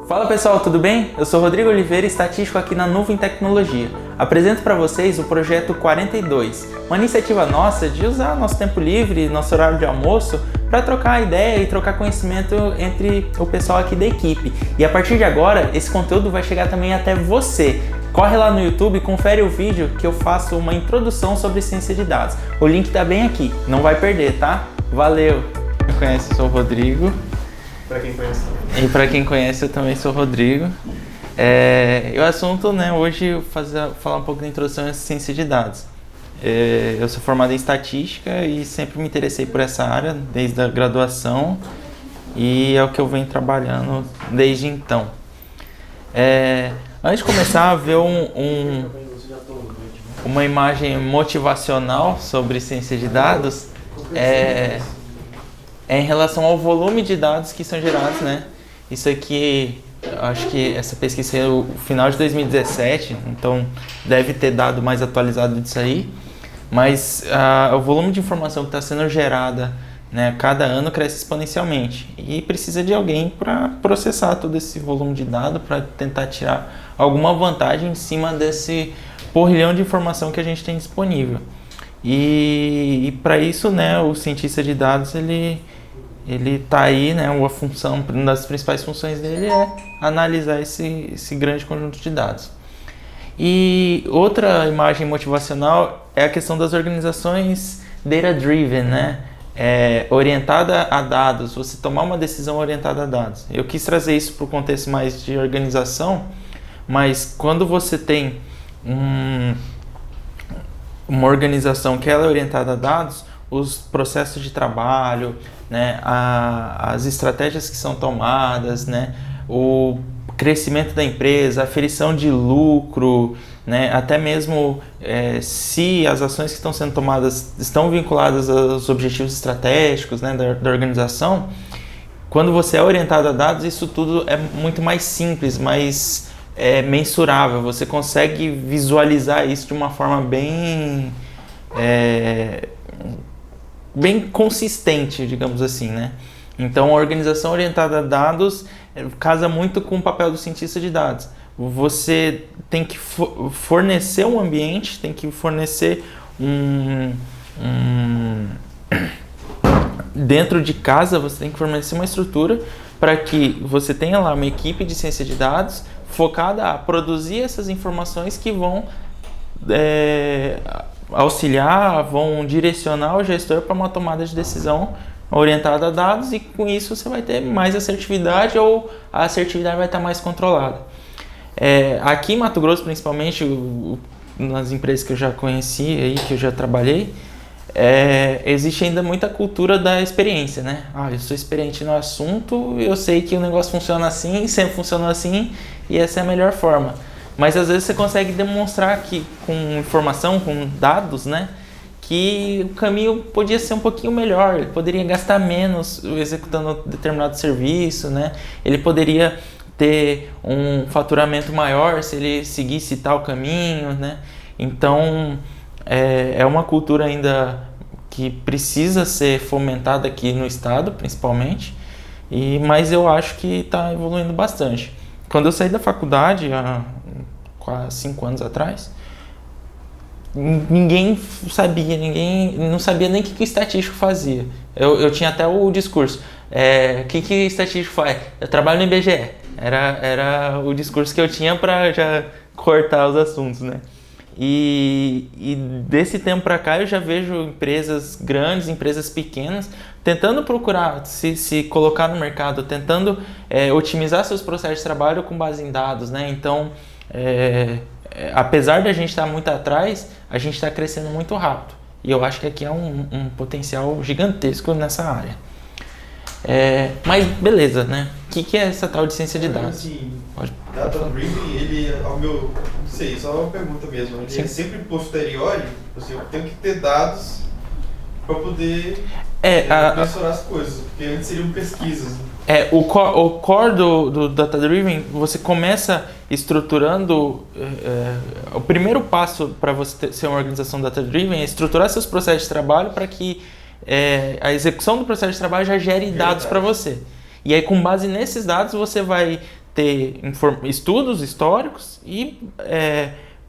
Fala pessoal, tudo bem? Eu sou Rodrigo Oliveira, estatístico aqui na Nuvem Tecnologia. Apresento para vocês o Projeto 42, uma iniciativa nossa de usar nosso tempo livre, nosso horário de almoço, para trocar ideia e trocar conhecimento entre o pessoal aqui da equipe. E a partir de agora, esse conteúdo vai chegar também até você. Corre lá no YouTube e confere o vídeo que eu faço uma introdução sobre ciência de dados. O link está bem aqui, não vai perder, tá? Valeu! Quem me conhece, eu sou o Rodrigo. Para quem conhece. E para quem conhece, eu também sou o Rodrigo. E o assunto, hoje eu falar um pouco da introdução à ciência de dados. Eu sou formado em estatística e sempre me interessei por essa área desde a graduação e é o que eu venho trabalhando desde então. Antes de começar a ver uma imagem motivacional sobre ciência de dados, é em relação ao volume de dados que são gerados, né? Isso aqui, acho que essa pesquisa é o final de 2017, então deve ter dado mais atualizado disso aí, mas o volume de informação que está sendo gerada, né, cada ano cresce exponencialmente e precisa de alguém para processar todo esse volume de dados para tentar tirar alguma vantagem em cima desse porrilhão de informação que a gente tem disponível. E para isso, né, o cientista de dados ele está aí, né, uma das principais funções dele é analisar esse grande conjunto de dados. E outra imagem motivacional é a questão das organizações data-driven, né, orientada a dados, você tomar uma decisão orientada a dados. Eu quis trazer isso para o contexto mais de organização, mas quando você tem uma organização que ela é orientada a dados, os processos de trabalho, né, as estratégias que são tomadas, né, o crescimento da empresa, a aferição de lucro, né, até mesmo se as ações que estão sendo tomadas estão vinculadas aos objetivos estratégicos, né, da organização, quando você é orientado a dados, isso tudo é muito mais simples, mais mensurável, você consegue visualizar isso de uma forma bem consistente, digamos assim, né? Então, a organização orientada a dados casa muito com o papel do cientista de dados. Você tem que fornecer um ambiente, tem que fornecer dentro de casa, você tem que fornecer uma estrutura para que você tenha lá uma equipe de ciência de dados focada a produzir essas informações que vão auxiliar, vão direcionar o gestor para uma tomada de decisão orientada a dados e com isso você vai ter mais assertividade ou a assertividade vai estar mais controlada. Aqui em Mato Grosso, principalmente, nas empresas que eu já conheci, aí, que eu já trabalhei, existe ainda muita cultura da experiência, né? Eu sou experiente no assunto, eu sei que o negócio funciona assim, sempre funcionou assim e essa é a melhor forma. Mas às vezes você consegue demonstrar que com informação, com dados, né, que o caminho podia ser um pouquinho melhor, ele poderia gastar menos executando determinado serviço, né, ele poderia ter um faturamento maior se ele seguisse tal caminho, né. Então é uma cultura ainda que precisa ser fomentada aqui no estado, principalmente, mas eu acho que está evoluindo bastante. Quando eu saí da faculdade, quase 5 anos atrás, ninguém não sabia nem o que o estatístico fazia. Eu tinha até o discurso, o que o estatístico faz? Eu trabalho no IBGE. Era o discurso que eu tinha para já cortar os assuntos, né? E desse tempo para cá eu já vejo empresas grandes, empresas pequenas, tentando procurar se colocar no mercado, tentando otimizar seus processos de trabalho com base em dados, né? Então, apesar de a gente estar muito atrás, a gente está crescendo muito rápido. E eu acho que aqui é um potencial gigantesco nessa área. Mas beleza, né? O que é essa tal de ciência de dados? Assim, data-driven, ele, não sei, só uma pergunta mesmo. Ele é sempre posteriori, assim, eu tenho que ter dados para poder mensurar as coisas, porque antes seriam pesquisas. O core do data-driven, você começa estruturando, o primeiro passo para você ser uma organização data-driven é estruturar seus processos de trabalho para que a execução do processo de trabalho já gere dados para você. E aí, com base nesses dados, você vai ter estudos históricos e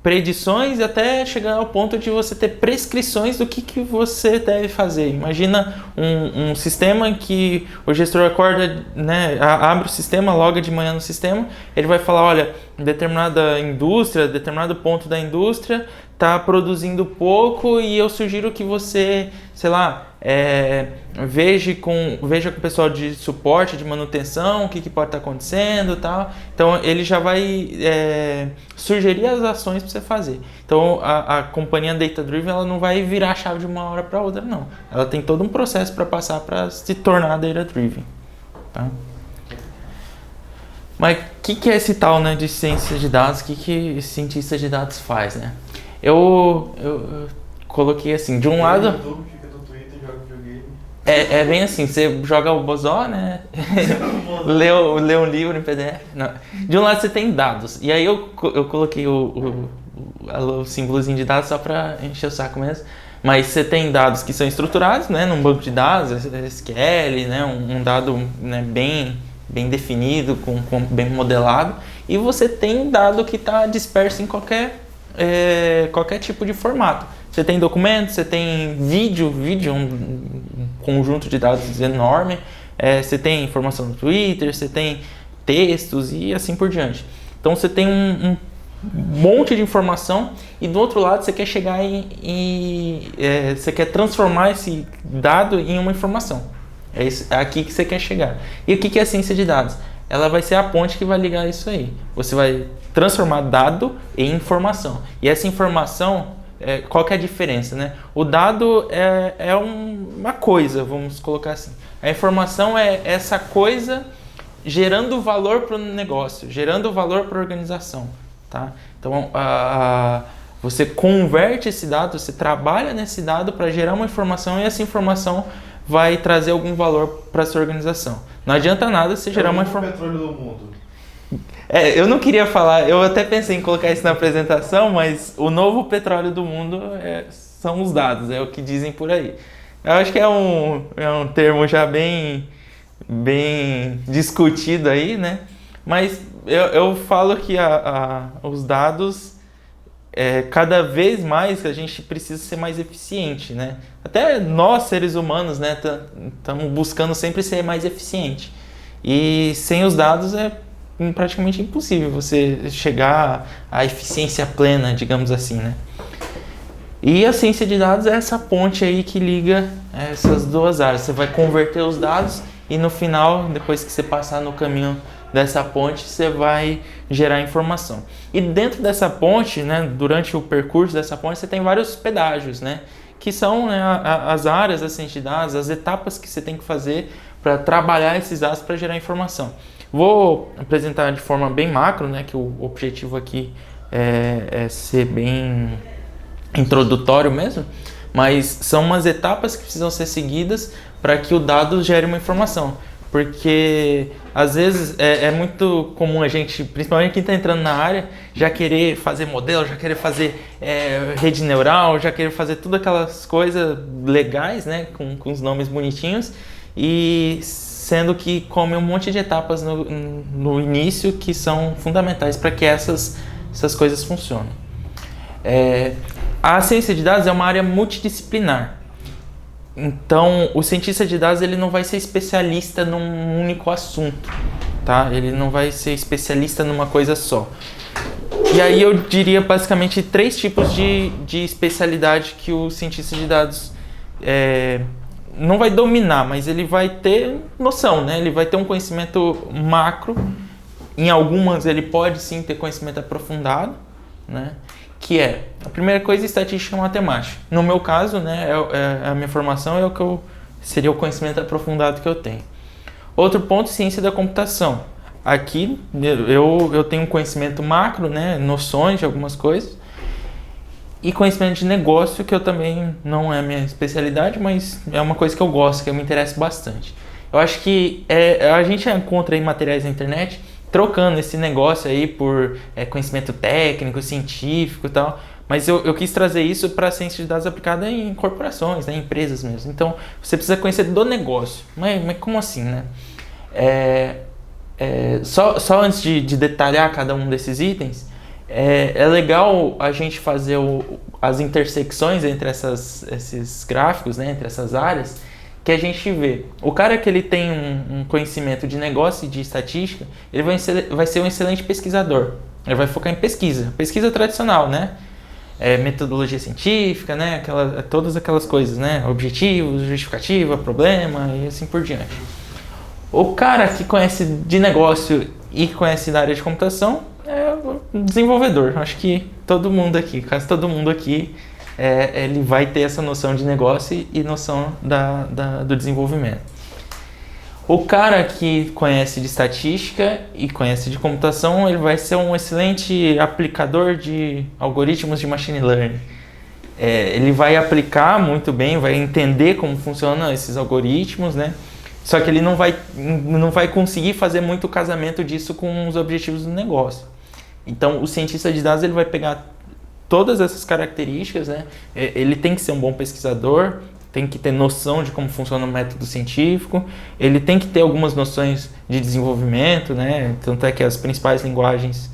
predições até chegar ao ponto de você ter prescrições do que você deve fazer. Imagina um sistema em que o gestor acorda, né, abre o sistema, loga de manhã no sistema, ele vai falar, olha, determinada indústria, determinado ponto da indústria está produzindo pouco e eu sugiro que você, sei lá, veja com o pessoal de suporte, de manutenção, o que pode estar acontecendo e tal. Então ele já vai sugerir as ações para você fazer. Então a companhia Data Driven, ela não vai virar a chave de uma hora para outra, não. Ela tem todo um processo para passar para se tornar Data Driven. Tá? Mas o que é esse tal, né, de ciência de dados? O que cientista de dados faz, né? Eu coloquei assim, de um lado... É bem assim, você joga o Bozó, né? lê um livro em PDF. Não. De um lado você tem dados. E aí eu coloquei o símbolozinho de dados só para encher o saco mesmo. Mas você tem dados que são estruturados, né? Num banco de dados, SQL, né? Um dado, né, bem definido, bem modelado. E você tem dado que está disperso em qualquer tipo de formato. Você tem documentos, você tem vídeo é um conjunto de dados enorme, você tem informação no Twitter, você tem textos e assim por diante. Então você tem um monte de informação e do outro lado você quer chegar você quer transformar esse dado em uma informação. É aqui que você quer chegar. E o que é a ciência de dados? Ela vai ser a ponte que vai ligar isso aí. Você vai transformar dado em informação. E essa informação, qual que é a diferença, né? O dado é uma coisa, vamos colocar assim. A informação é essa coisa gerando valor para o negócio, gerando valor para a organização. Tá? Então, você converte esse dado, você trabalha nesse dado para gerar uma informação e essa informação vai trazer algum valor para a sua organização. Não adianta nada você gerar uma informação... petróleo do mundo. Eu não queria falar, eu até pensei em colocar isso na apresentação, mas o novo petróleo do mundo são os dados, é o que dizem por aí. Eu acho que é um termo já bem discutido aí, né? Mas eu falo que os dados, cada vez mais a gente precisa ser mais eficiente, né? Até nós, seres humanos, né, estamos buscando sempre ser mais eficiente. E sem os dados é praticamente impossível você chegar à eficiência plena, digamos assim, né? E a ciência de dados é essa ponte aí que liga essas duas áreas. Você vai converter os dados e no final, depois que você passar no caminho dessa ponte, você vai gerar informação. E dentro dessa ponte, né, durante o percurso dessa ponte, você tem vários pedágios, né, que são, né, as áreas da ciência de dados, as etapas que você tem que fazer para trabalhar esses dados para gerar informação. Vou apresentar de forma bem macro, né, que o objetivo aqui é ser bem introdutório mesmo, mas são umas etapas que precisam ser seguidas para que o dado gere uma informação. Porque às vezes é muito comum a gente, principalmente quem está entrando na área, já querer fazer modelo, já querer fazer rede neural, já querer fazer tudo aquelas coisas legais, né, com os nomes bonitinhos, e sendo que come um monte de etapas no início que são fundamentais para que essas coisas funcionem. A ciência de dados é uma área multidisciplinar. Então, o cientista de dados ele não vai ser especialista num único assunto, tá? Ele não vai ser especialista numa coisa só. E aí eu diria basicamente 3 tipos de especialidade que o cientista de dados não vai dominar, mas ele vai ter noção, né? Ele vai ter um conhecimento macro. Em algumas ele pode sim ter conhecimento aprofundado, né? Que a primeira coisa, estatística e matemática. No meu caso, né, a minha formação é o que seria o conhecimento aprofundado que eu tenho. Outro ponto, ciência da computação. Aqui eu tenho um conhecimento macro, né, noções de algumas coisas, e conhecimento de negócio, que eu também não é a minha especialidade, mas é uma coisa que eu gosto, que eu me interesso bastante. Eu acho que a gente encontra aí materiais na internet trocando esse negócio aí por conhecimento técnico, científico e tal, mas eu quis trazer isso para a ciência de dados aplicada em corporações, né, em empresas mesmo. Então, você precisa conhecer do negócio. Mas como assim, né? Só antes de detalhar cada um desses itens, é legal a gente fazer as intersecções entre esses gráficos, né, entre essas áreas, que a gente vê. O cara que ele tem um conhecimento de negócio e de estatística, ele vai ser um excelente pesquisador. Ele vai focar em pesquisa tradicional, né? Metodologia científica, né? Todas aquelas coisas, né? Objetivos, justificativa, problema e assim por diante. O cara que conhece de negócio e conhece da área de computação é o desenvolvedor. Acho que quase todo mundo aqui, ele vai ter essa noção de negócio e noção do desenvolvimento. O cara que conhece de estatística e conhece de computação, ele vai ser um excelente aplicador de algoritmos de machine learning. Ele vai aplicar muito bem, vai entender como funcionam esses algoritmos, né? Só que ele não vai conseguir fazer muito casamento disso com os objetivos do negócio. Então, o cientista de dados ele vai pegar todas essas características, né? Ele tem que ser um bom pesquisador, tem que ter noção de como funciona o método científico, ele tem que ter algumas noções de desenvolvimento, né? Tanto é que as principais linguagens,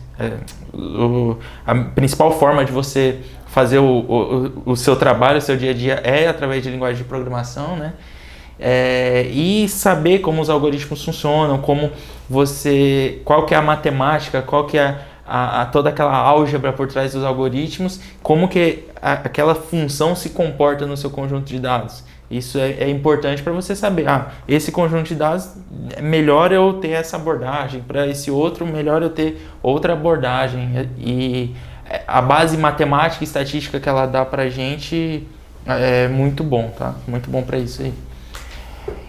a principal forma de você fazer o seu trabalho, o seu dia a dia é através de linguagem de programação, né? E saber como os algoritmos funcionam, qual que é a matemática, qual que é toda aquela álgebra por trás dos algoritmos, como que aquela função se comporta no seu conjunto de dados. Isso é importante para você saber, esse conjunto de dados, é melhor eu ter essa abordagem, para esse outro, melhor eu ter outra abordagem. E a base matemática e estatística que ela dá para a gente é muito bom, tá? Muito bom para isso aí.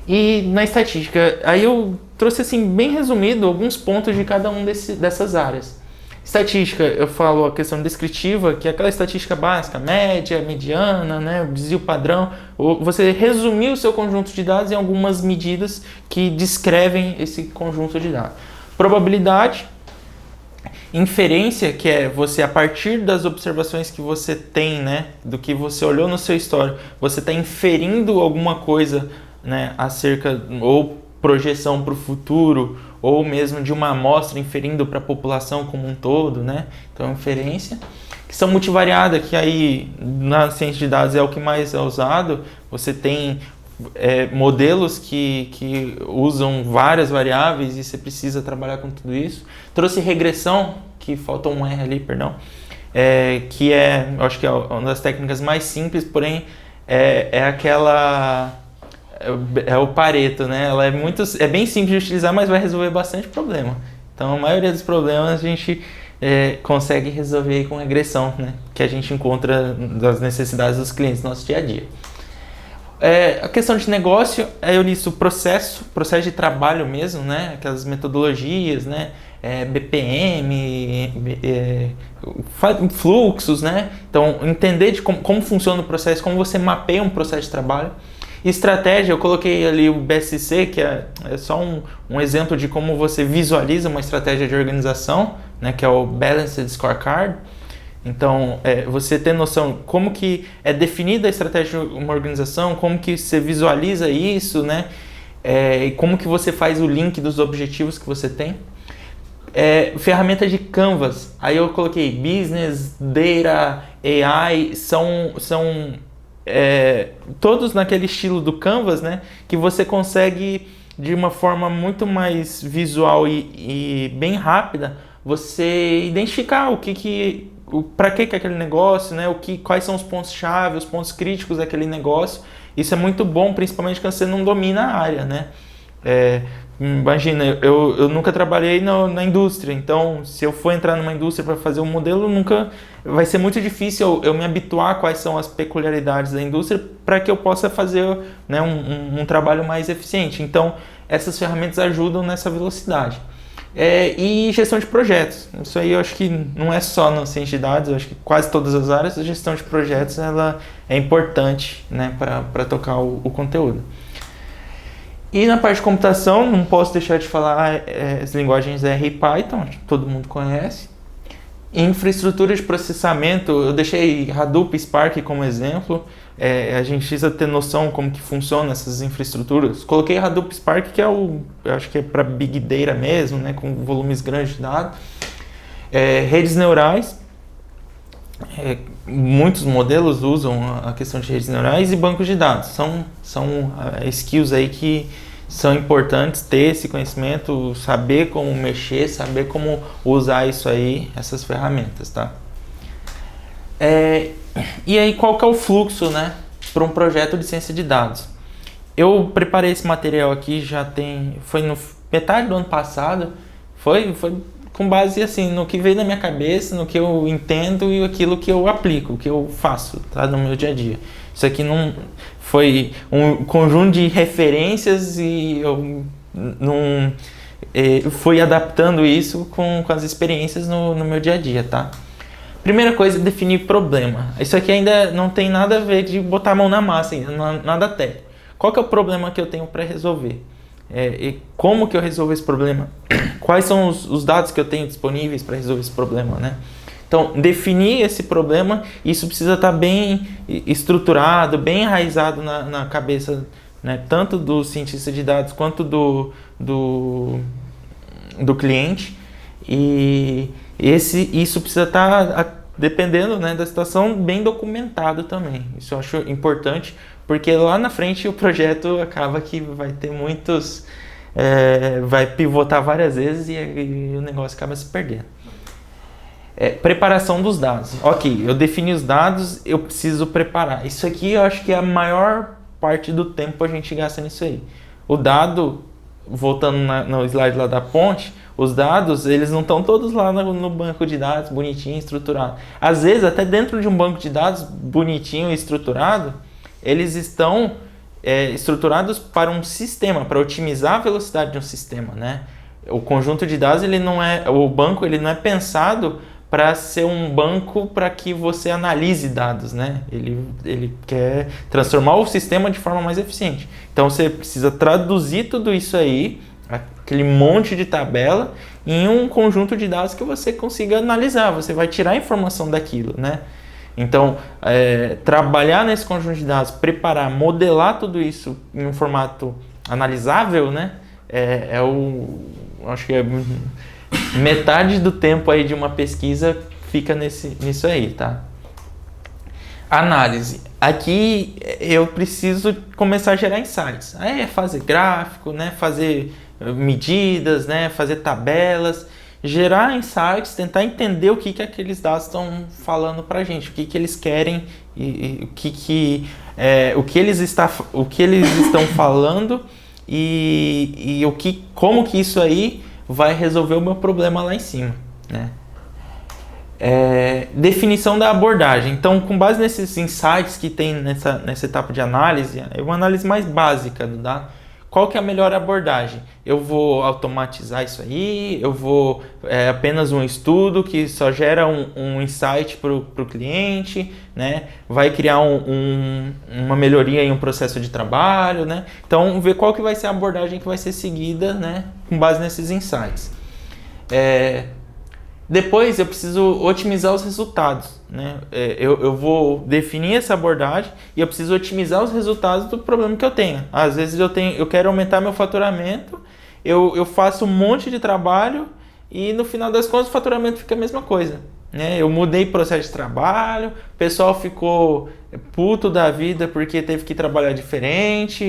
E na estatística, aí eu trouxe assim, bem resumido, alguns pontos de cada um dessas áreas. Estatística, eu falo a questão descritiva, que é aquela estatística básica, média, mediana, né, desvio padrão. Você resumiu o seu conjunto de dados em algumas medidas que descrevem esse conjunto de dados. Probabilidade, inferência, que é você, a partir das observações que você tem, né, do que você olhou no seu histórico, você está inferindo alguma coisa, né, acerca, ou projeção para o futuro, ou mesmo de uma amostra inferindo para a população como um todo, né? Então, inferência. Questão multivariada, que aí na ciência de dados é o que mais é usado. Você tem modelos que usam várias variáveis e você precisa trabalhar com tudo isso. Trouxe regressão, que faltou um R ali, perdão, que eu acho que é uma das técnicas mais simples, porém aquela... É o Pareto, né? Ela é bem simples de utilizar, mas vai resolver bastante problema. Então, a maioria dos problemas a gente consegue resolver com regressão, né? Que a gente encontra das necessidades dos clientes no nosso dia a dia. A questão de negócio, eu listo o processo de trabalho mesmo, né? Aquelas metodologias, né? BPM, fluxos, né? Então, entender de como funciona o processo, como você mapeia um processo de trabalho. Estratégia, eu coloquei ali o BSC, que é só um exemplo de como você visualiza uma estratégia de organização, né, que é o Balanced Scorecard. Então, você ter noção como que é definida a estratégia de uma organização, como que você visualiza isso, né, e como que você faz o link dos objetivos que você tem. Ferramenta de Canvas, aí eu coloquei Business, Data, AI, são todos naquele estilo do Canvas, né, que você consegue, de uma forma muito mais visual e bem rápida, você identificar para que é aquele negócio, né, quais são os pontos-chave, os pontos críticos daquele negócio. Isso é muito bom, principalmente quando você não domina a área, né. Imagina, eu nunca trabalhei na indústria, então se eu for entrar numa indústria para fazer um modelo, vai ser muito difícil eu me habituar a quais são as peculiaridades da indústria para que eu possa fazer, né, um trabalho mais eficiente. Então, essas ferramentas ajudam nessa velocidade. E gestão de projetos. Isso aí eu acho que não é só na ciência de dados, eu acho que quase todas as áreas, a gestão de projetos ela é importante, né, para tocar o conteúdo. E na parte de computação, não posso deixar de falar as linguagens R e Python, que todo mundo conhece. Infraestrutura de processamento, eu deixei Hadoop e Spark como exemplo, a gente precisa ter noção como que funciona essas infraestruturas. Coloquei Hadoop Spark, que eu acho que é para Big Data mesmo, né, com volumes grandes de dados. Redes neurais, muitos modelos usam a questão de redes neurais, e bancos de dados. São skills aí que são importantes, ter esse conhecimento, saber como mexer, saber como usar isso aí, essas ferramentas, tá? E aí, qual que é o fluxo, né, para um projeto de ciência de dados? Eu preparei esse material aqui foi no metade do ano passado, foi com base assim, no que veio na minha cabeça, no que eu entendo e aquilo que eu aplico, o que eu faço, tá, no meu dia a dia. Isso aqui não foi um conjunto de referências e eu não fui adaptando isso com as experiências no meu dia a dia, tá? Primeira coisa, definir problema. Isso aqui ainda não tem nada a ver de botar a mão na massa, ainda, nada técnico. Qual que é o problema que eu tenho para resolver? E como que eu resolvo esse problema? Quais são os dados que eu tenho disponíveis para resolver esse problema, né? Então, definir esse problema, isso precisa estar bem estruturado, bem enraizado na cabeça, né, tanto do cientista de dados quanto do cliente. E isso precisa estar, dependendo, né, da situação, bem documentado também. Isso eu acho importante, porque lá na frente o projeto acaba que vai ter muitos... vai pivotar várias vezes e o negócio acaba se perdendo. Preparação dos dados. Ok, eu defini os dados, eu preciso preparar. Isso aqui eu acho que é a maior parte do tempo a gente gasta nisso aí. O dado, voltando no slide lá da ponte, os dados, eles não estão todos lá no banco de dados, bonitinho, estruturado. Às vezes, até dentro de um banco de dados bonitinho e estruturado, eles estão estruturados para um sistema, para otimizar a velocidade de um sistema, né? O conjunto de dados, o banco ele não é pensado para ser um banco para que você analise dados, né? Ele quer transformar o sistema de forma mais eficiente. Então você precisa traduzir tudo isso aí, aquele monte de tabela, em um conjunto de dados que você consiga analisar. Você vai tirar a informação daquilo, né? Então, trabalhar nesse conjunto de dados, preparar, modelar tudo isso em um formato analisável, né? Acho que metade do tempo aí de uma pesquisa fica nisso aí, tá? Análise. Aqui eu preciso começar a gerar insights. Fazer gráfico, né? Fazer medidas, né? Fazer tabelas, gerar insights, tentar entender o que aqueles dados estão falando pra gente, o que eles querem e o que eles estão falando e como que isso aí vai resolver o meu problema lá em cima, né? Definição da abordagem. Então, com base nesses insights que tem nessa etapa de análise, é uma análise mais básica do dado. Qual que é a melhor abordagem? Eu vou automatizar isso aí? Eu vou apenas um estudo que só gera um insight para o cliente, né? Vai criar uma melhoria em um processo de trabalho, né? Então, ver qual que vai ser a abordagem que vai ser seguida, né? Com base nesses insights. Depois eu preciso otimizar os resultados, né? Eu vou definir essa abordagem e eu preciso otimizar os resultados do problema que eu tenho. Às vezes eu quero aumentar meu faturamento, eu faço um monte de trabalho e no final das contas o faturamento fica a mesma coisa, né? Eu mudei o processo de trabalho, o pessoal ficou puto da vida porque teve que trabalhar diferente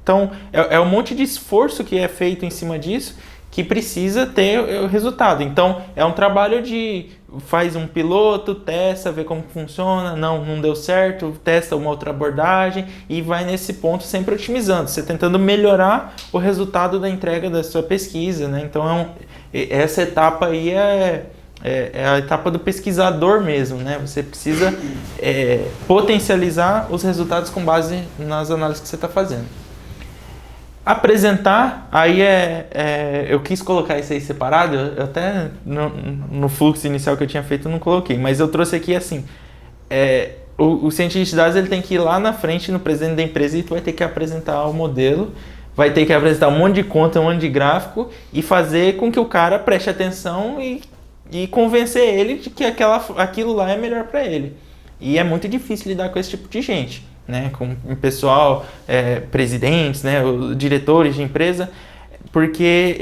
então um monte de esforço que é feito em cima disso que precisa ter o resultado. Então, é um trabalho faz um piloto, testa, vê como funciona, não deu certo, testa uma outra abordagem e vai nesse ponto sempre otimizando, você tentando melhorar o resultado da entrega da sua pesquisa, né? Então, essa etapa aí é a etapa do pesquisador mesmo, né? Você precisa potencializar os resultados com base nas análises que você está fazendo. Apresentar, aí eu quis colocar isso aí separado, eu até no fluxo inicial que eu tinha feito eu não coloquei, mas eu trouxe aqui assim, o cientista de dados ele tem que ir lá na frente no presidente da empresa e tu vai ter que apresentar o modelo, vai ter que apresentar um monte de conta, um monte de gráfico e fazer com que o cara preste atenção e convencer ele de que aquilo lá é melhor para ele. E é muito difícil lidar com esse tipo de gente, né? Com o pessoal, presidentes, né? Diretores de empresa, porque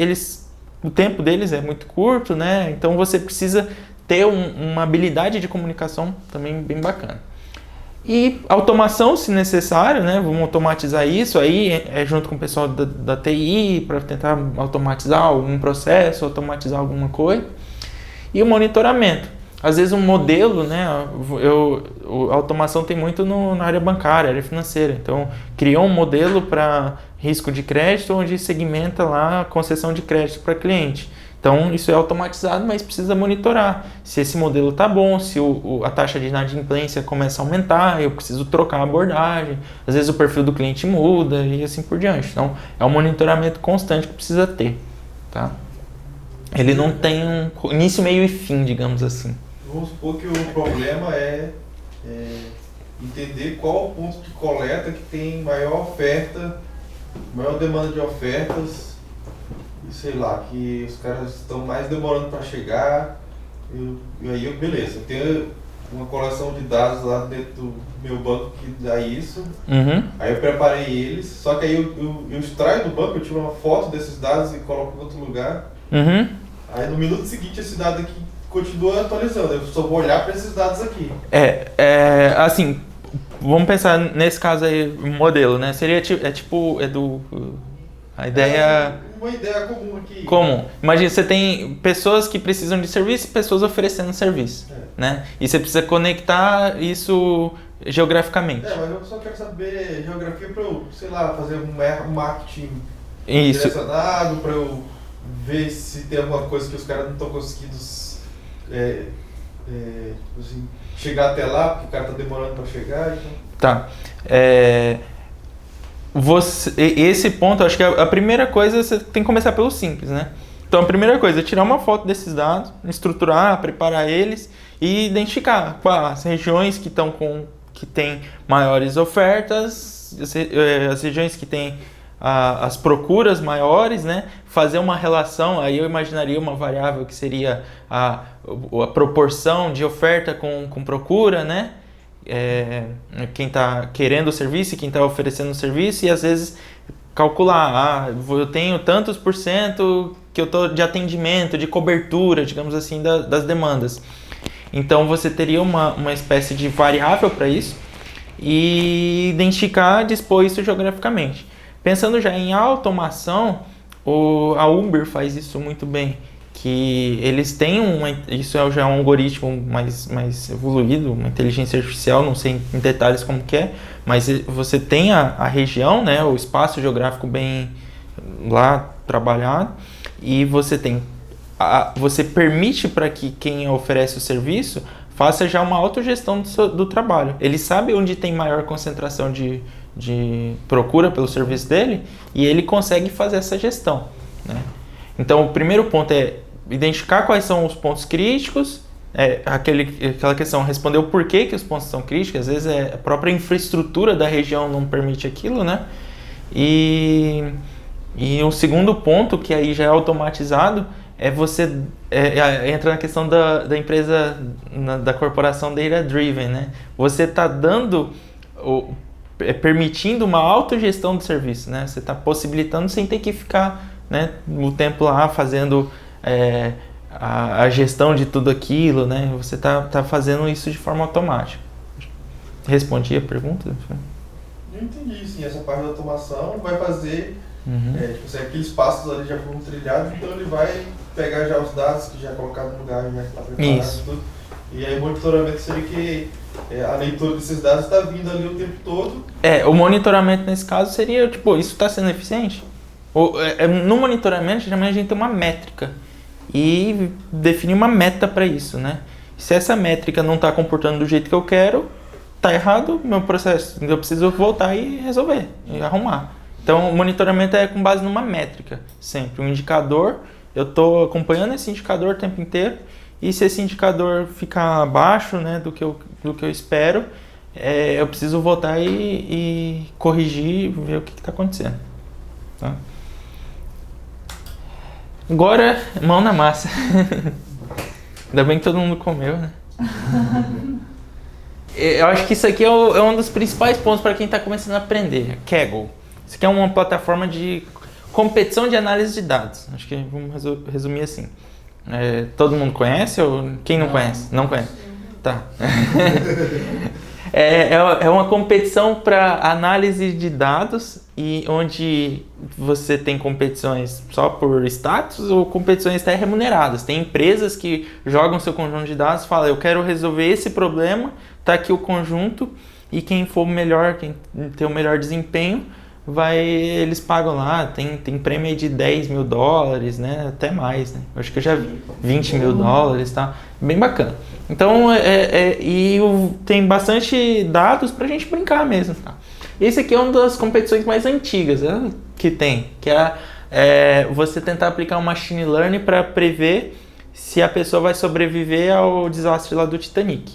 o tempo deles é muito curto, né? Então você precisa ter uma habilidade de comunicação também bem bacana. E automação, se necessário, né? Vamos automatizar isso aí, junto com o pessoal da TI, para tentar automatizar algum processo, automatizar alguma coisa. E o monitoramento. Às vezes um modelo, né? A automação tem muito na área bancária, área financeira. Então, criou um modelo para risco de crédito, onde segmenta lá a concessão de crédito para cliente. Então, isso é automatizado, mas precisa monitorar se esse modelo está bom, se a taxa de inadimplência começa a aumentar, eu preciso trocar a abordagem, às vezes o perfil do cliente muda e assim por diante. Então, é um monitoramento constante que precisa ter, tá? Ele não tem um início, meio e fim, digamos assim. Vamos supor que o problema é entender qual o ponto de coleta que tem maior oferta, maior demanda de ofertas, e sei lá, que os caras estão mais demorando para chegar, e aí beleza, eu tenho uma coleção de dados lá dentro do meu banco que dá isso, aí eu preparei eles, só que aí eu extraio do banco, eu tiro uma foto desses dados e coloco em outro lugar, aí no minuto seguinte esse dado aqui continua atualizando, eu só vou olhar para esses dados aqui. Assim, vamos pensar nesse caso aí, modelo, né? Seria a ideia... Uma ideia comum aqui. Comum. Imagina, você tem pessoas que precisam de serviço e pessoas oferecendo serviço, né? E você precisa conectar isso geograficamente. Mas eu só quero saber geografia para eu, sei lá, fazer um marketing isso. direcionado, para eu ver se tem alguma coisa que os caras não estão conseguindo assim, chegar até lá, porque o cara está demorando para chegar. Então... Tá. Esse ponto, acho que a primeira coisa, você tem que começar pelo simples, né? Então, a primeira coisa é tirar uma foto desses dados, estruturar, preparar eles e identificar as regiões que têm maiores ofertas, as regiões que têm as procuras maiores, né? Fazer uma relação, aí eu imaginaria uma variável que seria a proporção de oferta com procura, né? Quem está querendo o serviço e quem está oferecendo o serviço, e às vezes calcular, eu tenho tantos por cento que eu estou de atendimento, de cobertura, digamos assim, das demandas. Então você teria uma espécie de variável para isso e identificar, dispor isso geograficamente. Pensando já em automação, a Uber faz isso muito bem, que eles têm isso já é um algoritmo mais evoluído, uma inteligência artificial, não sei em detalhes como que é, mas você tem a região, né, o espaço geográfico bem lá trabalhado, e você você permite para que quem oferece o serviço faça já uma autogestão do trabalho. Ele sabe onde tem maior concentração de procura pelo serviço dele e ele consegue fazer essa gestão, né? Então, o primeiro ponto é identificar quais são os pontos críticos, aquela questão, responder o porquê que os pontos são críticos, às vezes a própria infraestrutura da região não permite aquilo, né? E o segundo ponto, que aí já é automatizado, você entra na questão da empresa, da corporação data driven, né? Você está permitindo uma autogestão do serviço, né? Você está possibilitando sem ter que ficar, né, o tempo lá fazendo a gestão de tudo aquilo, né? Você está fazendo isso de forma automática. Respondi a pergunta? Eu entendi, sim. Essa parte da automação vai fazer, aqueles passos ali já foram trilhados, então ele vai pegar já os dados que já é colocado no lugar, já está preparado. Isso. Tudo. E aí o monitoramento seria que a leitura desses dados está vindo ali o tempo todo. O monitoramento nesse caso seria, isso está sendo eficiente? No monitoramento, geralmente a gente tem uma métrica e define uma meta para isso, né? Se essa métrica não está comportando do jeito que eu quero, está errado o meu processo. Eu preciso voltar e resolver, e arrumar. Então, o monitoramento é com base numa métrica, sempre. Um indicador, eu estou acompanhando esse indicador o tempo inteiro, e se esse indicador ficar abaixo, né, do que eu espero, eu preciso voltar e corrigir, ver o que está acontecendo. Tá? Agora, mão na massa. Ainda bem que todo mundo comeu, né? Eu acho que isso aqui é um dos principais pontos para quem está começando a aprender. Kaggle. Isso aqui é uma plataforma de competição de análise de dados. Acho que vamos resumir assim. Todo mundo conhece ou quem não conhece? Não conhece? Tá. É uma competição para análise de dados e onde você tem competições só por status ou competições até remuneradas. Tem empresas que jogam seu conjunto de dados e falam, eu quero resolver esse problema, tá aqui o conjunto e quem for melhor, quem ter o melhor desempenho, eles pagam lá, tem prêmio aí de $10 mil, né? Até mais, né? Acho que eu já vi $20 mil, tá? Bem bacana. Então, tem bastante dados pra gente brincar mesmo, tá? Esse aqui é uma das competições mais antigas, né, que tem, que é você tentar aplicar um machine learning para prever se a pessoa vai sobreviver ao desastre lá do Titanic.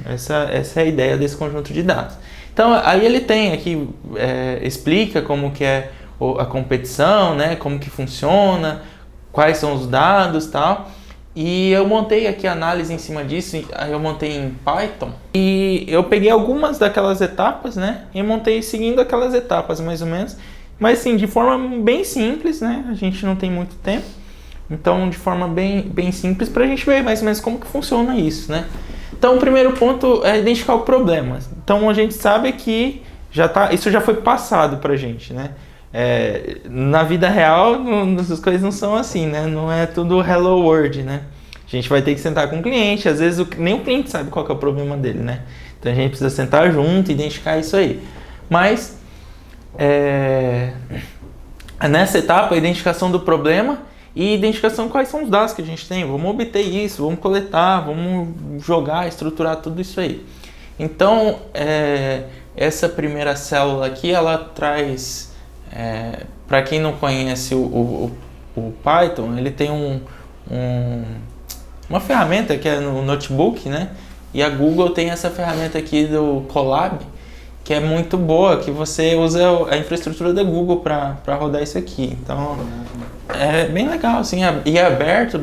Essa é a ideia desse conjunto de dados. Então, aí ele tem aqui, explica como que é a competição, né, como que funciona, quais são os dados e tal. E eu montei aqui a análise em cima disso, aí eu montei em Python. E eu peguei algumas daquelas etapas, né, e montei seguindo aquelas etapas mais ou menos. Mas sim, de forma bem simples, né, a gente não tem muito tempo. Então, de forma bem simples para a gente ver mais ou menos como que funciona isso, né. Então, o primeiro ponto é identificar o problema. Então, a gente sabe que isso já foi passado para a gente, né? Na vida real, as coisas não são assim, né? Não é tudo hello world, né? A gente vai ter que sentar com o cliente. Às vezes, nem o cliente sabe qual que é o problema dele, né? Então, a gente precisa sentar junto e identificar isso aí. Mas, nessa etapa, a identificação do problema e identificação quais são os dados que a gente tem. Vamos obter isso, vamos coletar, vamos jogar, estruturar tudo isso aí. Então, essa primeira célula aqui, ela traz, para quem não conhece o Python, ele tem uma ferramenta que é no notebook, né? E a Google tem essa ferramenta aqui do Colab, que é muito boa, que você usa a infraestrutura da Google para rodar isso aqui. Então, é bem legal, assim, e é aberto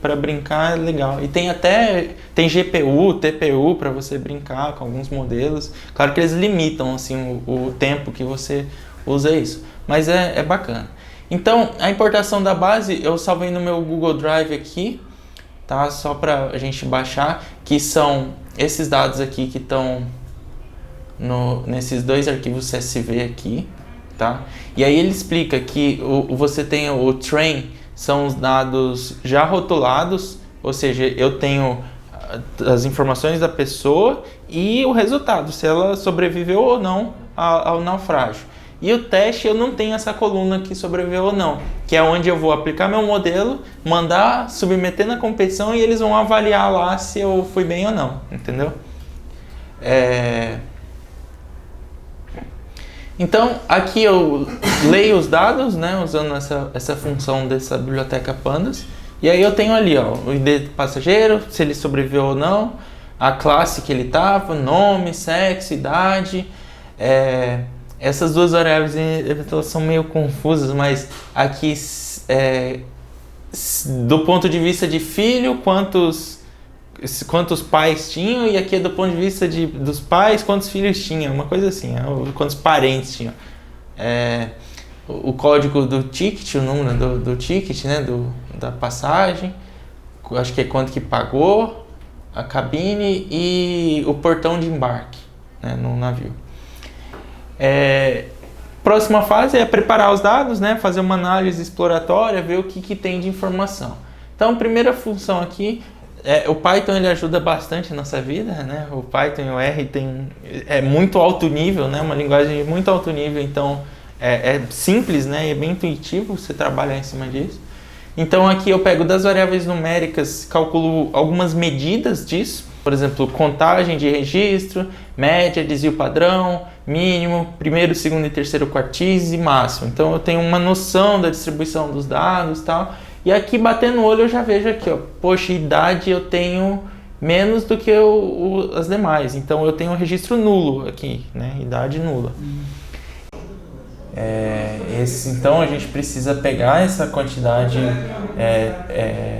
para brincar, é legal. E tem GPU, TPU para você brincar com alguns modelos. Claro que eles limitam, assim, o tempo que você usa isso, mas é bacana. Então, a importação da base eu salvei no meu Google Drive aqui, tá? Só para a gente baixar, que são esses dados aqui que estão nesses dois arquivos CSV aqui, tá? E aí ele explica que você tem o train, são os dados já rotulados, ou seja, eu tenho as informações da pessoa e o resultado, se ela sobreviveu ou não ao naufrágio. E o teste, eu não tenho essa coluna que sobreviveu ou não, que é onde eu vou aplicar meu modelo, mandar, submeter na competição e eles vão avaliar lá se eu fui bem ou não, entendeu? Então, aqui eu leio os dados, né, usando essa função dessa biblioteca Pandas. E aí eu tenho ali, ó, o ID do passageiro, se ele sobreviveu ou não, a classe que ele estava, nome, sexo, idade. Essas duas variáveis elas são meio confusas, mas aqui, do ponto de vista de filho, quantos pais tinham, e aqui do ponto de vista dos pais, quantos filhos tinham, uma coisa assim, quantos parentes tinham. O código do ticket, o número do ticket, né, da passagem, acho que é quanto que pagou, a cabine e o portão de embarque, né, no navio. Próxima fase é preparar os dados, né, fazer uma análise exploratória, ver o que tem de informação. Então, a primeira função aqui, o Python ele ajuda bastante a nossa vida, né? O Python e o R é muito alto nível, né? Uma linguagem de muito alto nível, então é simples, né? E é bem intuitivo você trabalhar em cima disso. Então aqui eu pego das variáveis numéricas, calculo algumas medidas disso, por exemplo, contagem de registro, média, desvio padrão, mínimo, primeiro, segundo e terceiro quartis e máximo. Então eu tenho uma noção da distribuição dos dados e tal. E aqui, batendo o olho, eu já vejo aqui, ó, poxa, idade eu tenho menos do que as demais. Então, eu tenho um registro nulo aqui, né? Idade nula. Então, a gente precisa pegar essa quantidade.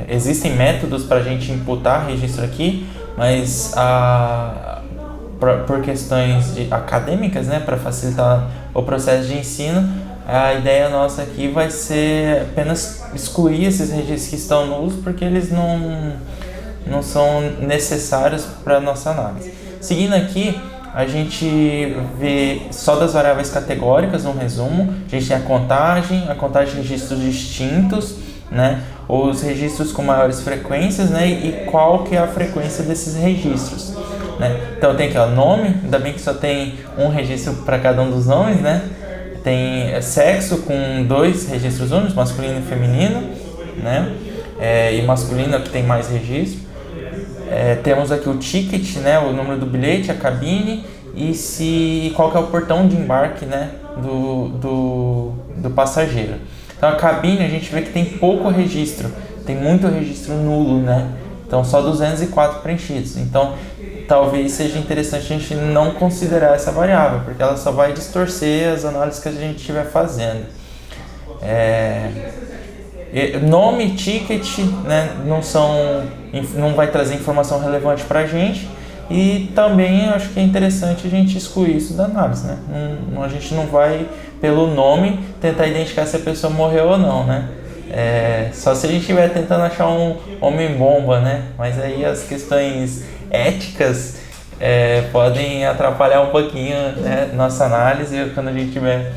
Existem métodos para a gente imputar registro aqui, mas por questões acadêmicas, né, para facilitar o processo de ensino, a ideia nossa aqui vai ser apenas excluir esses registros que estão nulos, porque eles não são necessários para a nossa análise. Seguindo aqui, a gente vê só das variáveis categóricas, um resumo. A gente tem a contagem de registros distintos, né, os registros com maiores frequências, né, e qual que é a frequência desses registros, né. Então tem aqui o nome, ainda bem que só tem um registro para cada um dos nomes, né. Tem sexo com 2 registros únicos, masculino e feminino, né, e masculino é o que tem mais registro. Temos aqui o ticket, né, o número do bilhete, a cabine e qual que é o portão de embarque, né, do passageiro. Então a cabine a gente vê que tem pouco registro, tem muito registro nulo, né? Então só 204 preenchidos. Então talvez seja interessante a gente não considerar essa variável, porque ela só vai distorcer as análises que a gente estiver fazendo. Nome, ticket, né, não vai trazer informação relevante para a gente, e também acho que é interessante a gente excluir isso da análise, né? A gente não vai, pelo nome, tentar identificar se a pessoa morreu ou não, né? Só se a gente estiver tentando achar um homem-bomba, né? Mas aí as questões éticas podem atrapalhar um pouquinho, né, nossa análise quando a gente tiver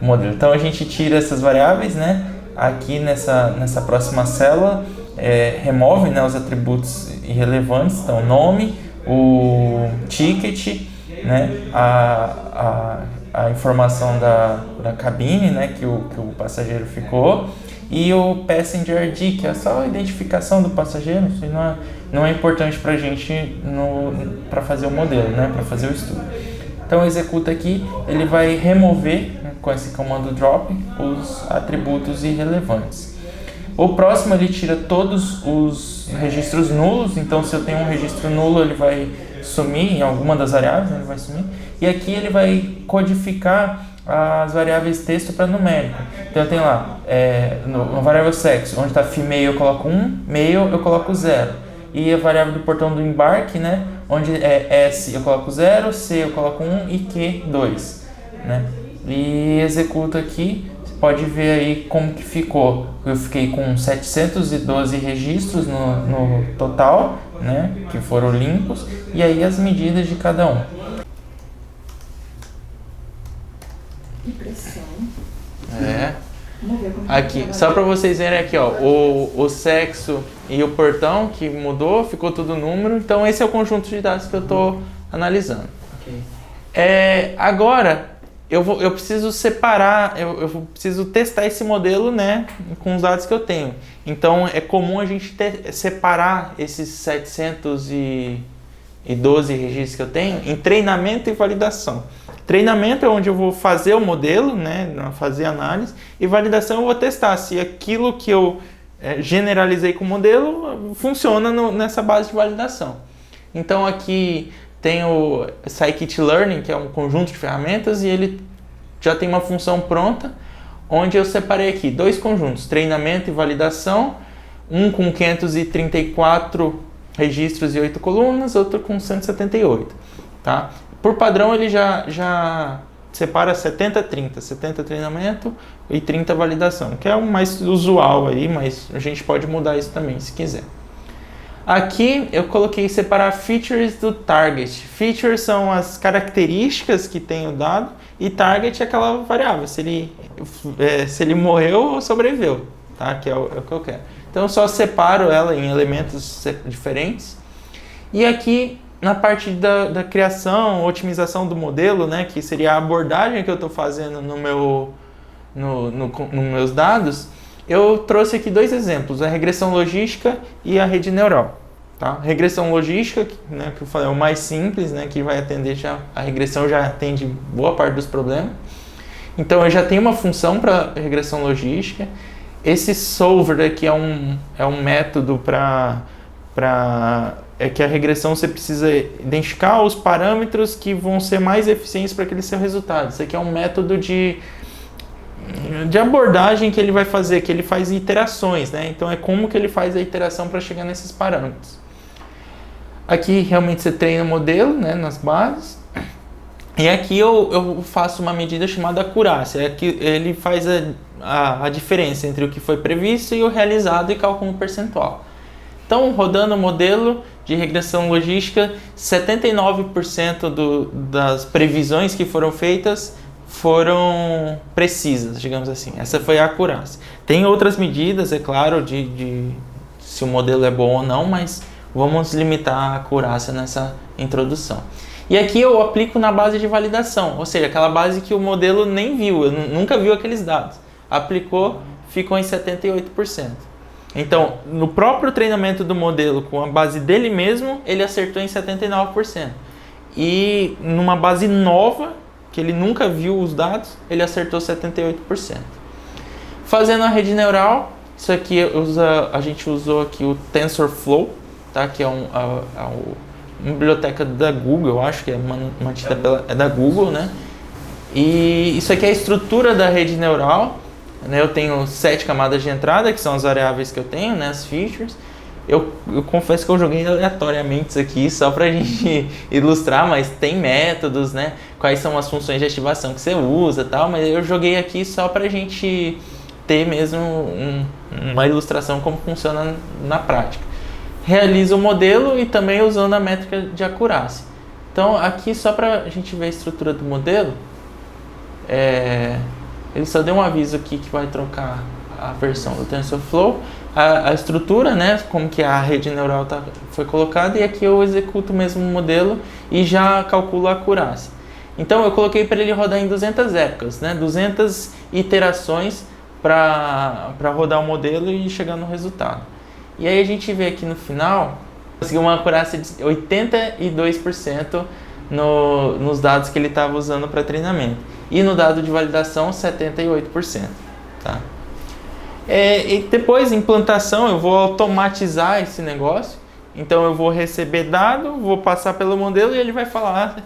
modelo. Então a gente tira essas variáveis, né? Aqui nessa próxima célula, remove, né, os atributos irrelevantes, então nome, o ticket, né, a informação da cabine, né, que o passageiro ficou, e o passenger ID, que é só a identificação do passageiro. Isso não é importante para a gente para fazer o modelo, né, para fazer o estudo. Então executa aqui, ele vai remover, né, com esse comando drop, os atributos irrelevantes. O próximo ele tira todos os registros nulos, então se eu tenho um registro nulo ele vai sumir em alguma das variáveis, ele vai sumir. E aqui ele vai codificar as variáveis texto para numérico. Então eu tenho lá, no variável sexo, onde está female eu coloco 1, male eu coloco 0. E a variável do portão do embarque, né, onde é S eu coloco 0, C eu coloco 1 e Q 2. Né? E executo aqui, você pode ver aí como que ficou. Eu fiquei com 712 registros no total, né, que foram limpos, e aí as medidas de cada um. Impressão. Aqui, só para vocês verem aqui, ó, o sexo e o portão que mudou, ficou tudo número. Então esse é o conjunto de dados que eu estou analisando. Okay. Agora eu preciso separar, eu preciso testar esse modelo, né, com os dados que eu tenho. Então é comum a gente separar esses 712 registros que eu tenho em treinamento e validação. Treinamento é onde eu vou fazer o modelo, né, fazer análise, e validação eu vou testar se aquilo que eu generalizei com o modelo funciona nessa base de validação. Então aqui tem o Scikit-Learn, que é um conjunto de ferramentas, e ele já tem uma função pronta, onde eu separei aqui 2 conjuntos, treinamento e validação, um com 534 registros e 8 colunas, outro com 178, tá? Por padrão ele já separa 70-30, 70 treinamento e 30 validação, que é o mais usual aí, mas a gente pode mudar isso também se quiser. Aqui eu coloquei separar features do target. Features são as características que tem o dado, e target é aquela variável, se ele morreu ou sobreviveu, tá? Que é o que eu quero. Então eu só separo ela em elementos diferentes. E aqui na parte da criação, otimização do modelo, né, que seria a abordagem que eu estou fazendo nos meus dados, eu trouxe aqui 2 exemplos, a regressão logística e a rede neural. Tá? Regressão logística, né, que eu falei, é o mais simples, né, que vai atender a regressão já atende boa parte dos problemas. Então eu já tenho uma função para regressão logística. Esse solver aqui é um método que a regressão você precisa identificar os parâmetros que vão ser mais eficientes para aquele seu resultado. Isso aqui é um método de abordagem que ele vai fazer, que ele faz iterações, né? Então é como que ele faz a iteração para chegar nesses parâmetros. Aqui realmente você treina o modelo, né, nas bases. E aqui eu faço uma medida chamada acurácia. Aqui ele faz a diferença entre o que foi previsto e o realizado e calcula um percentual. Então, rodando o modelo de regressão logística, 79% das previsões que foram feitas foram precisas, digamos assim. Essa foi a acurácia. Tem outras medidas, é claro, de se o modelo é bom ou não, mas vamos limitar a acurácia nessa introdução. E aqui eu aplico na base de validação, ou seja, aquela base que o modelo nem viu, nunca viu aqueles dados. Aplicou, ficou em 78%. Então, no próprio treinamento do modelo, com a base dele mesmo, ele acertou em 79%. E numa base nova, que ele nunca viu os dados, ele acertou 78%. Fazendo a rede neural, isso aqui a gente usou aqui o TensorFlow, tá? Que é uma biblioteca da Google, eu acho que é mantida é da Google, né? E isso aqui é a estrutura da rede neural. Eu tenho 7 camadas de entrada, que são as variáveis que eu tenho, né, as features. Eu confesso que eu joguei aleatoriamente isso aqui, só para a gente ilustrar, mas tem métodos, né? Quais são as funções de ativação que você usa e tal, mas eu joguei aqui só para a gente ter mesmo uma ilustração como funciona na prática. Realiza o modelo e também usando a métrica de acurácia. Então, aqui só para a gente ver a estrutura do modelo, ele só deu um aviso aqui que vai trocar a versão do TensorFlow, a estrutura, né, como que a rede neural foi colocada, e aqui eu executo mesmo o modelo e já calculo a acurácia. Então eu coloquei para ele rodar em 200 épocas, né, 200 iterações para rodar o modelo e chegar no resultado. E aí a gente vê aqui no final, conseguiu uma acurácia de 82% nos dados que ele estava usando para treinamento. E no dado de validação, 78%. Tá? E depois, implantação, eu vou automatizar esse negócio. Então, eu vou receber dado, vou passar pelo modelo e ele vai falar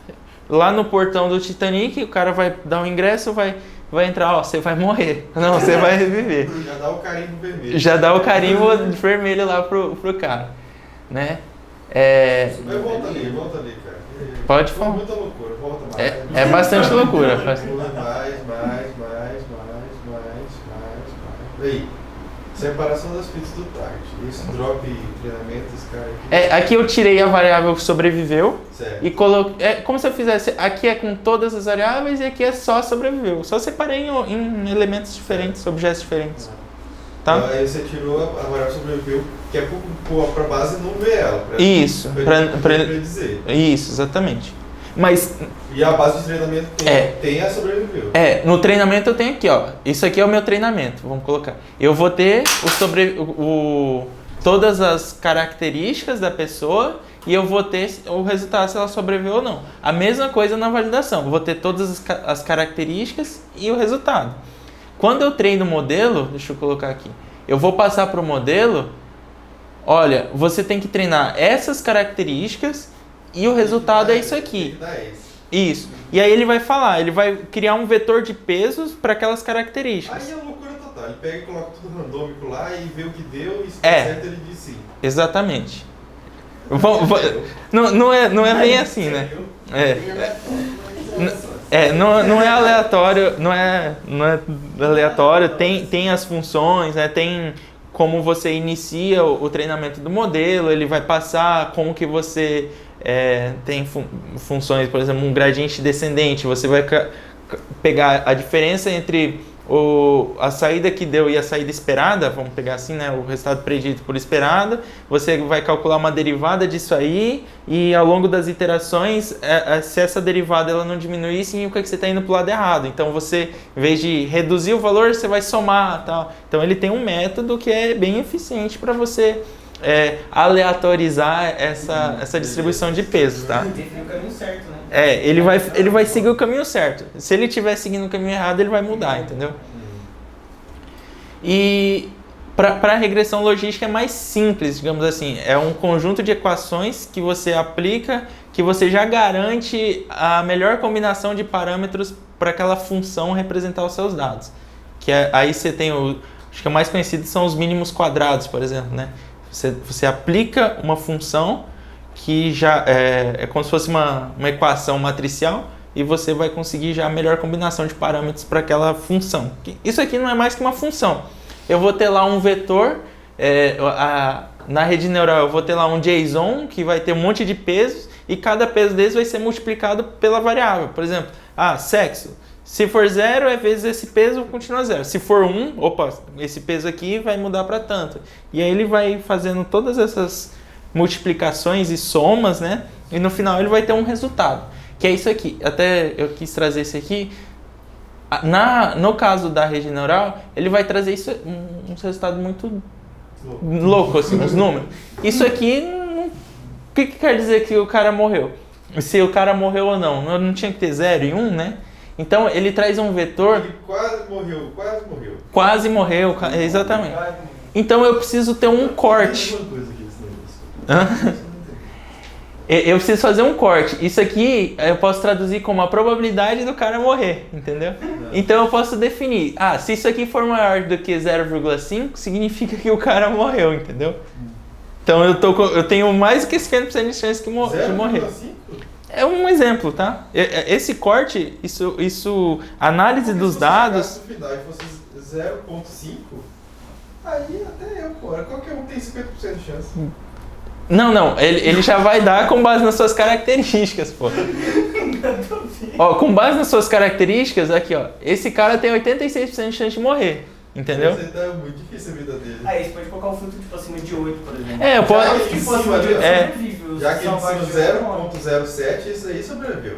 lá no portão do Titanic, o cara vai dar um ingresso, vai entrar, ó, você vai morrer. Não, você vai reviver. Já dá o carimbo vermelho. Já dá o carimbo vermelho lá pro cara. Né? Mas volta ali, cara. Pode falar. Muita loucura, volta mais. É bastante loucura. Mais. Aí, separação das fitas do target. Esse drop treinamento, esse cara aqui. Aqui eu tirei a variável que sobreviveu. Certo. E coloquei. Como se eu fizesse. Aqui é com todas as variáveis e aqui é só sobreviveu. Só separei em elementos diferentes, objetos diferentes. Tá? Aí você tirou a variável sobreviveu, que é para a base não ver ela. Isso. Para dizer. Isso, exatamente. Mas, e a base de treinamento tem a sobreviveu. No treinamento eu tenho aqui, ó. Isso aqui é o meu treinamento, vamos colocar. Eu vou ter todas as características da pessoa e eu vou ter o resultado se ela sobreviveu ou não. A mesma coisa na validação, eu vou ter todas as características e o resultado. Quando eu treino o modelo, deixa eu colocar aqui, eu vou passar para o modelo, olha, você tem que treinar essas características e o resultado é isso aqui. Isso. E aí ele vai falar, ele vai criar um vetor de pesos para aquelas características. Aí é loucura total. Ele pega e coloca tudo randômico lá e vê o que deu e se certo ele diz sim. Exatamente. Não é bem assim, né? Não é aleatório, não é aleatório, tem as funções, né? Tem como você inicia o treinamento do modelo, ele vai passar como que você tem funções, por exemplo, um gradiente descendente, você vai pegar a diferença entre a saída que deu e a saída esperada, vamos pegar assim, né, o resultado predito por esperado, você vai calcular uma derivada disso aí e ao longo das iterações, se essa derivada ela não diminuir, significa que você está indo para o lado errado. Então você, em vez de reduzir o valor, você vai somar, tal. Então ele tem um método que é bem eficiente para você aleatorizar essa distribuição de pesos, tá? Definir o caminho certo, né? Ele vai seguir o caminho certo. Se ele estiver seguindo o caminho errado, ele vai mudar, entendeu? E para a regressão logística é mais simples, digamos assim. É um conjunto de equações que você aplica, que você já garante a melhor combinação de parâmetros para aquela função representar os seus dados. Aí você tem acho que o mais conhecido são os mínimos quadrados, por exemplo, né? Você aplica uma função que já é como se fosse uma equação matricial e você vai conseguir já a melhor combinação de parâmetros para aquela função. Isso aqui não é mais que uma função. Eu vou ter lá um vetor, na rede neural eu vou ter lá um JSON que vai ter um monte de pesos e cada peso deles vai ser multiplicado pela variável. Por exemplo, sexo. Se for 0, é vezes esse peso continua 0. Se for 1, esse peso aqui vai mudar para tanto. E aí ele vai fazendo todas essas multiplicações e somas, né? E no final ele vai ter um resultado, que é isso aqui. Até eu quis trazer esse aqui. No caso da rede neural, ele vai trazer isso, um resultado muito louco, assim, os números. Isso aqui, o que quer dizer que o cara morreu? Se o cara morreu ou não. Não tinha que ter 0 e 1, né? Então ele traz um vetor... Ele quase morreu. Quase morreu, exatamente. Então eu preciso ter um corte. Eu preciso fazer um corte. Isso aqui eu posso traduzir como a probabilidade do cara morrer, entendeu? Então eu posso definir, se isso aqui for maior do que 0,5, significa que o cara morreu, entendeu? Então eu tenho mais do que 50% de chance de morrer. 0,5? É um exemplo, tá? Esse corte, análise dos dados... Se no final fosse 0,5, aí até eu, qualquer um tem 50% de chance. Não, ele já vai dar com base nas suas características, pô. Com base nas suas características, aqui, esse cara tem 86% de chance de morrer, entendeu? É muito difícil a vida dele. Aí você pode colocar um filtro tipo acima de 8, por exemplo. Eu posso... Já que ele tinha 0,07, isso aí sobreviveu.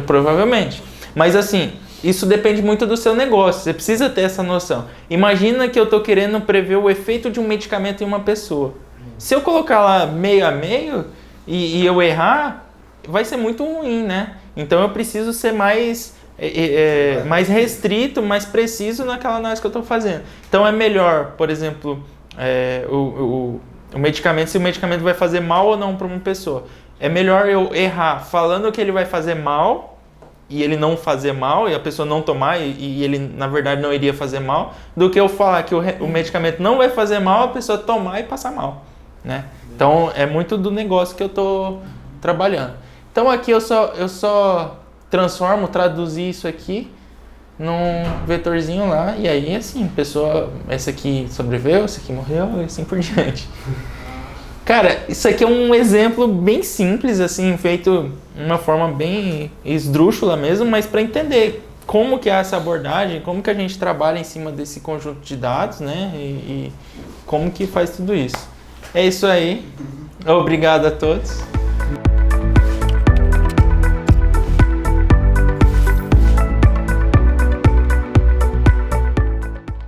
Provavelmente. Mas assim, isso depende muito do seu negócio. Você precisa ter essa noção. Imagina que eu estou querendo prever o efeito de um medicamento em uma pessoa. Se eu colocar lá meio a meio e eu errar, vai ser muito ruim, né? Então eu preciso ser mais restrito, mais preciso naquela análise que eu estou fazendo. Então é melhor, por exemplo, o medicamento, se o medicamento vai fazer mal ou não para uma pessoa. É melhor eu errar falando que ele vai fazer mal e ele não fazer mal e a pessoa não tomar e ele na verdade não iria fazer mal, do que eu falar que o medicamento não vai fazer mal, a pessoa tomar e passar mal, né? Então é muito do negócio que eu estou trabalhando. Então aqui eu só traduzi isso aqui num vetorzinho lá e aí assim, essa aqui sobreviveu, essa aqui morreu e assim por diante. Cara, isso aqui é um exemplo bem simples, assim, feito de uma forma bem esdrúxula mesmo, mas para entender como que é essa abordagem, como que a gente trabalha em cima desse conjunto de dados, né, e como que faz tudo isso. É isso aí. Obrigado a todos.